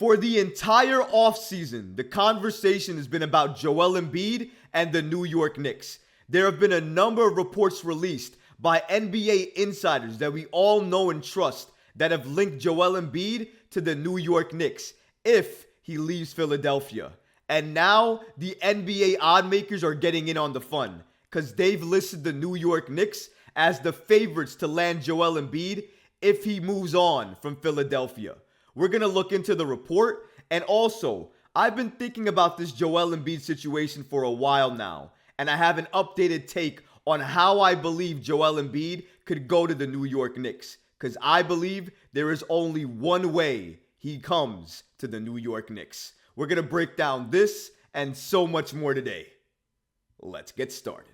For the entire offseason, the conversation has been about Joel Embiid and the New York Knicks. There have been a number of reports released by NBA insiders that we all know and trust that have linked Joel Embiid to the New York Knicks if he leaves Philadelphia. And now the NBA Oddmakers are getting in on the fun because they've listed the New York Knicks as the favorites to land Joel Embiid if he moves on from Philadelphia. We're going to look into the report, and also, I've been thinking about this Joel Embiid situation for a while now, and I have an updated take on how I believe Joel Embiid could go to the New York Knicks, because I believe there is only one way he comes to the New York Knicks. We're going to break down this and so much more today. Let's get started.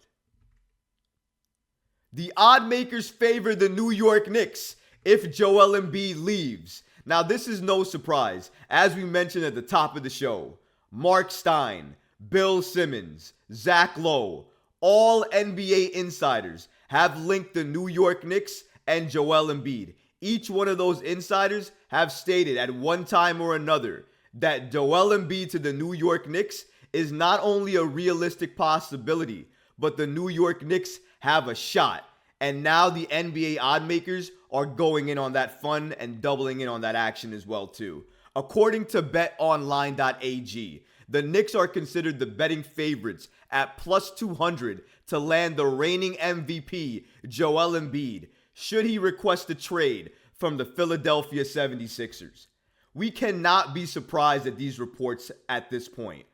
The Oddmakers favor the New York Knicks if Joel Embiid leaves. Now, this is no surprise. As we mentioned at the top of the show, Mark Stein, Bill Simmons, Zach Lowe, all NBA insiders have linked the New York Knicks and Joel Embiid. Each one of those insiders have stated at one time or another that Joel Embiid to the New York Knicks is not only a realistic possibility, but the New York Knicks have a shot. And now the NBA Oddmakers are going in on that fun and doubling in on that action as well too. According to betonline.ag, the Knicks are considered the betting favorites at plus 200 to land the reigning MVP, Joel Embiid, should he request a trade from the Philadelphia 76ers. We cannot be surprised at these reports at this point.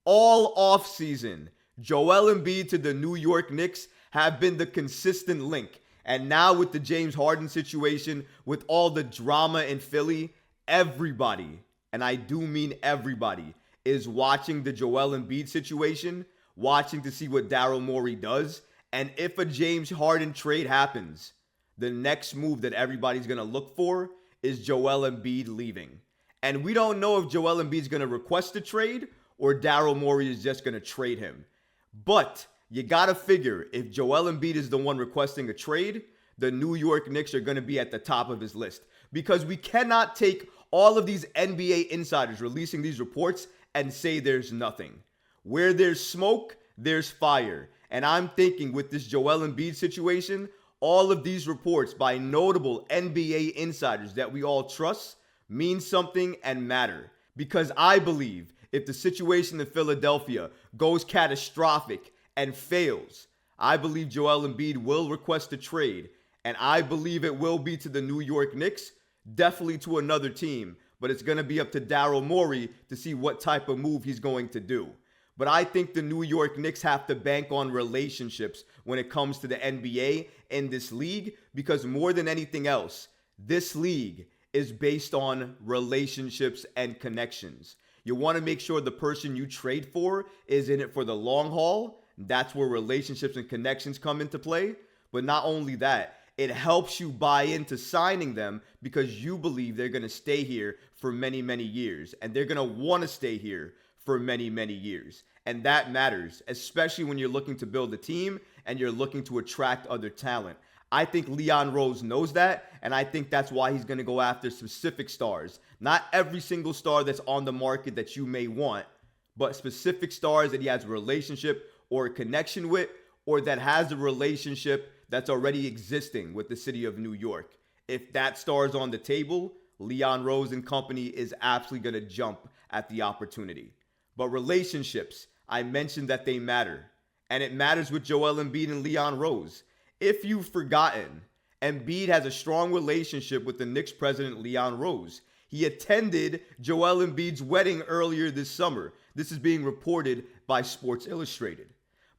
All offseason, Joel Embiid to the New York Knicks have been the consistent link. And now with the James Harden situation, with all the drama in Philly, everybody, and I do mean everybody, is watching the Joel Embiid situation, watching to see what Daryl Morey does. And if a James Harden trade happens, the next move that everybody's going to look for is Joel Embiid leaving. And we don't know if Joel Embiid's going to request a trade or Daryl Morey is just going to trade him. But you got to figure if Joel Embiid is the one requesting a trade, the New York Knicks are going to be at the top of his list. Because we cannot take all of these NBA insiders releasing these reports and say there's nothing. Where there's smoke, there's fire. And I'm thinking with this Joel Embiid situation, all of these reports by notable NBA insiders that we all trust mean something and matter. Because I believe if the situation in Philadelphia goes catastrophic and fails, I believe Joel Embiid will request a trade, and I believe it will be to the New York Knicks, definitely to another team, but it's going to be up to Daryl Morey to see what type of move he's going to do. But I think the New York Knicks have to bank on relationships when it comes to the NBA and this league, because more than anything else, this league is based on relationships and connections. You want to make sure the person you trade for is in it for the long haul. That's where relationships and connections come into play. But not only that, it helps you buy into signing them because you believe they're going to stay here for many, many years. And they're going to want to stay here for many, many years. And that matters, especially when you're looking to build a team and you're looking to attract other talent. I think Leon Rose knows that, and I think that's why he's going to go after specific stars. Not every single star that's on the market that you may want, but specific stars that he has a relationship or a connection with, or that has a relationship that's already existing with the city of New York. If that star is on the table, Leon Rose and company is absolutely going to jump at the opportunity. But relationships, I mentioned that they matter. And it matters with Joel Embiid and Leon Rose. If you've forgotten, Embiid has a strong relationship with the Knicks president, Leon Rose. He attended Joel Embiid's wedding earlier this summer. This is being reported by Sports Illustrated.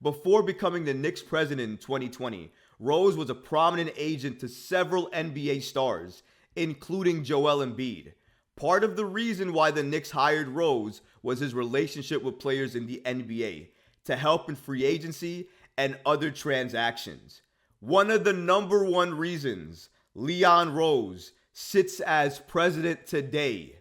Before becoming the Knicks president in 2020, Rose was a prominent agent to several NBA stars, including Joel Embiid. Part of the reason why the Knicks hired Rose was his relationship with players in the NBA to help in free agency and other transactions. One of the number one reasons Leon Rose sits as president today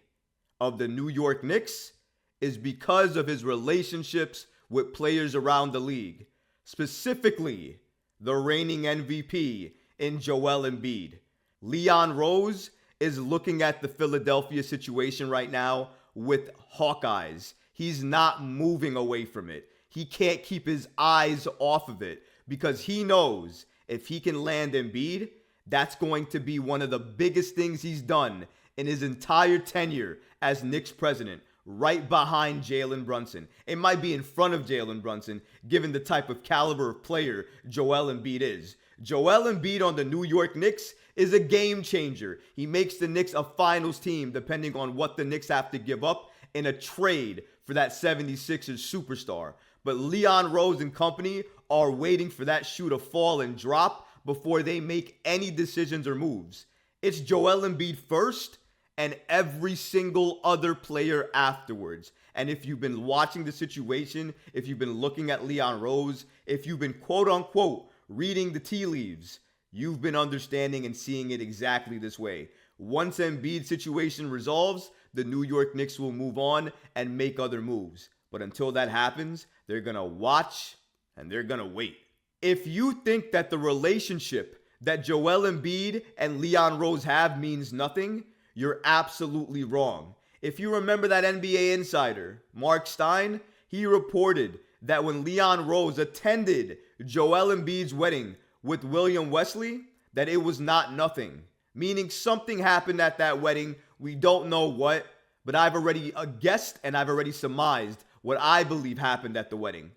of the New York Knicks is because of his relationships with players around the league, specifically the reigning MVP in Joel Embiid. Leon Rose is looking at the Philadelphia situation right now with Hawkeyes. He's not moving away from it. He can't keep his eyes off of it because he knows if he can land Embiid, that's going to be one of the biggest things he's done in his entire tenure as Knicks president, right behind Jalen Brunson. It might be in front of Jalen Brunson, given the type of caliber of player Joel Embiid is. Joel Embiid on the New York Knicks is a game changer. He makes the Knicks a finals team, depending on what the Knicks have to give up in a trade for that 76ers superstar. But Leon Rose and company are waiting for that shoe to fall and drop before they make any decisions or moves. It's Joel Embiid first and every single other player afterwards. And if you've been watching the situation, if you've been looking at Leon Rose, if you've been quote unquote reading the tea leaves, you've been understanding and seeing it exactly this way. Once Embiid's situation resolves, the New York Knicks will move on and make other moves. But until that happens, they're going to watch and they're going to wait. If you think that the relationship that Joel Embiid and Leon Rose have means nothing, you're absolutely wrong. If you remember that NBA insider, Mark Stein, he reported that when Leon Rose attended Joel Embiid's wedding with William Wesley, that it was not nothing. Meaning something happened at that wedding. We don't know what, but I've already guessed and I've already surmised what I believe happened at the wedding.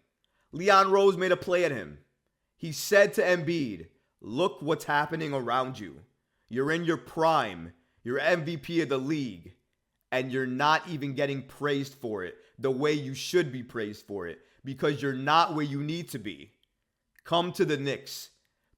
Leon Rose made a play at him. He said to Embiid, look what's happening around you. You're in your prime. You're MVP of the league. And you're not even getting praised for it the way you should be praised for it because you're not where you need to be. Come to the Knicks.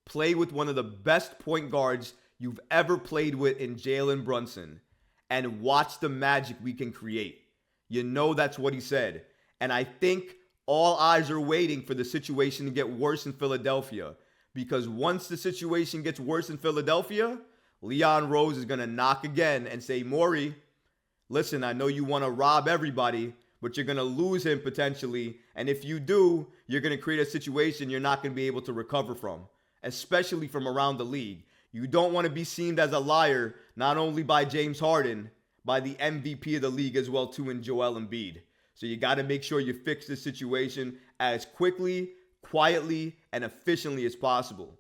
Play with one of the best point guards you've ever played with in Jalen Brunson. And watch the magic we can create. You know that's what he said. And I think all eyes are waiting for the situation to get worse in Philadelphia. Because once the situation gets worse in Philadelphia, Leon Rose is going to knock again and say, Morey, listen, I know you want to rob everybody, but you're going to lose him potentially. And if you do, you're going to create a situation you're not going to be able to recover from, especially from around the league. You don't want to be seen as a liar, not only by James Harden, by the MVP of the league as well too in Joel Embiid. So you got to make sure you fix this situation as quickly, quietly, and efficiently as possible.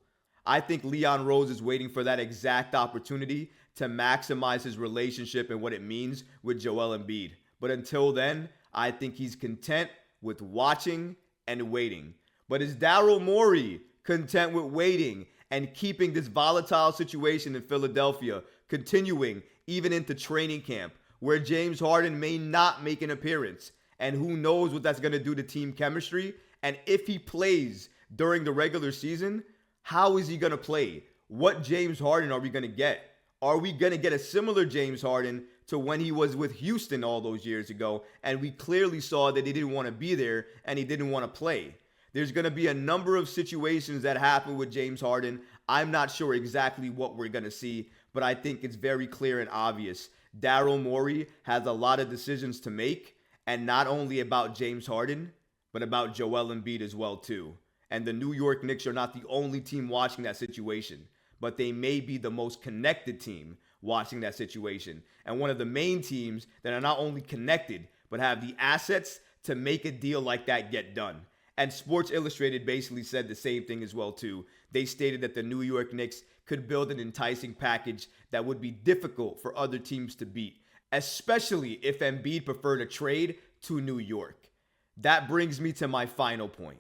I think Leon Rose is waiting for that exact opportunity to maximize his relationship and what it means with Joel Embiid. But until then, I think he's content with watching and waiting. But is Daryl Morey content with waiting and keeping this volatile situation in Philadelphia continuing even into training camp, where James Harden may not make an appearance? And who knows what that's going to do to team chemistry? And if he plays during the regular season, how is he going to play? What James Harden are we going to get? Are we going to get a similar James Harden to when he was with Houston all those years ago? And we clearly saw that he didn't want to be there and he didn't want to play. There's going to be a number of situations that happen with James Harden. I'm not sure exactly what we're going to see, but I think it's very clear and obvious. Daryl Morey has a lot of decisions to make, and not only about James Harden, but about Joel Embiid as well too. And the New York Knicks are not the only team watching that situation, but they may be the most connected team watching that situation. And one of the main teams that are not only connected, but have the assets to make a deal like that get done. And Sports Illustrated basically said the same thing as well too. They stated that the New York Knicks could build an enticing package that would be difficult for other teams to beat, especially if Embiid preferred a trade to New York. That brings me to my final point.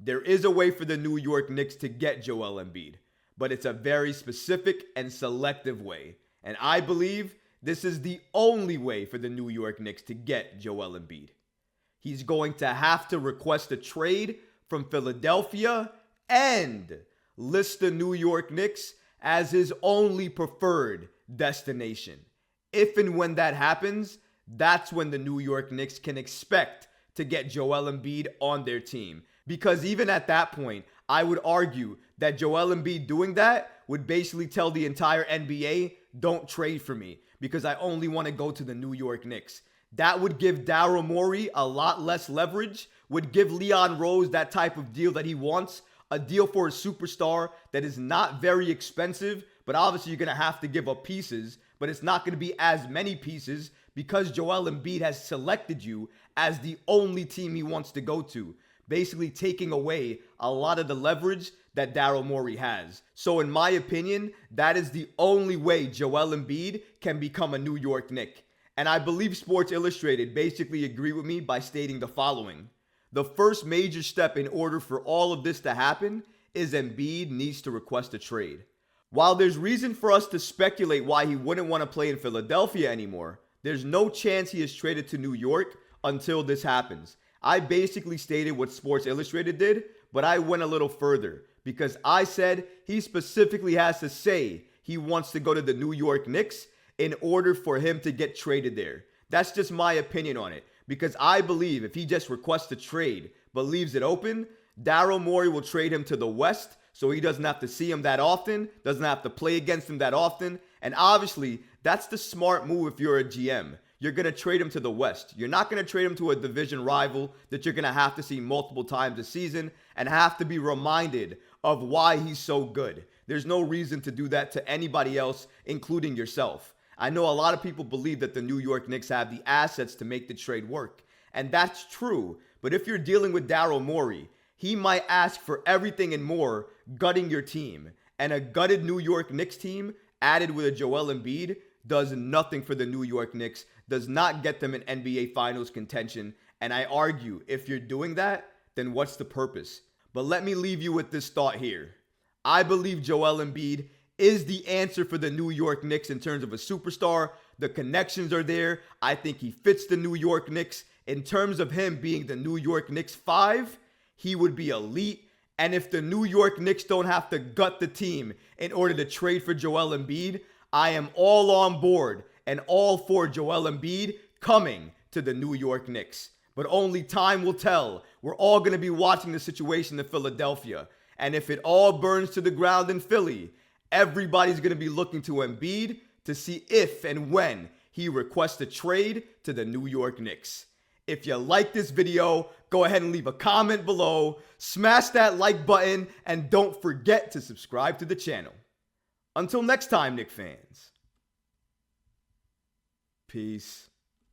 There is a way for the New York Knicks to get Joel Embiid, but it's a very specific and selective way. And I believe this is the only way for the New York Knicks to get Joel Embiid. He's going to have to request a trade from Philadelphia and list the New York Knicks as his only preferred destination. If and when that happens, that's when the New York Knicks can expect to get Joel Embiid on their team. Because even at that point, I would argue that Joel Embiid doing that would basically tell the entire NBA, don't trade for me because I only want to go to the New York Knicks. That would give Daryl Morey a lot less leverage, would give Leon Rose that type of deal that he wants, a deal for a superstar that is not very expensive, but obviously you're going to have to give up pieces, but it's not going to be as many pieces because Joel Embiid has selected you as the only team he wants to go to, basically taking away a lot of the leverage that Daryl Morey has. So in my opinion, that is the only way Joel Embiid can become a New York Knick. And I believe Sports Illustrated basically agree with me by stating the following. The first major step in order for all of this to happen is Embiid needs to request a trade. While there's reason for us to speculate why he wouldn't want to play in Philadelphia anymore, there's no chance he is traded to New York until this happens. I basically stated what Sports Illustrated did, but I went a little further because I said he specifically has to say he wants to go to the New York Knicks in order for him to get traded there. That's just my opinion on it, because I believe if he just requests a trade but leaves it open, Daryl Morey will trade him to the West so he doesn't have to see him that often, doesn't have to play against him that often. And obviously, that's the smart move if you're a GM. You're going to trade him to the West. You're not going to trade him to a division rival that you're going to have to see multiple times this season and have to be reminded of why he's so good. There's no reason to do that to anybody else, including yourself. I know a lot of people believe that the New York Knicks have the assets to make the trade work. And that's true. But if you're dealing with Daryl Morey, he might ask for everything and more, gutting your team. And a gutted New York Knicks team added with a Joel Embiid does nothing for the New York Knicks, does not get them in NBA Finals contention. And I argue, if you're doing that, then what's the purpose? But let me leave you with this thought here. I believe Joel Embiid is the answer for the New York Knicks in terms of a superstar. The connections are there. I think he fits the New York Knicks. In terms of him being the New York Knicks 5, he would be elite. And if the New York Knicks don't have to gut the team in order to trade for Joel Embiid, I am all on board and all for Joel Embiid coming to the New York Knicks. But only time will tell. We're all going to be watching the situation in Philadelphia. And if it all burns to the ground in Philly, everybody's going to be looking to Embiid to see if and when he requests a trade to the New York Knicks. If you like this video, go ahead and leave a comment below, smash that like button, and don't forget to subscribe to the channel. Until next time, Knick fans. Peace.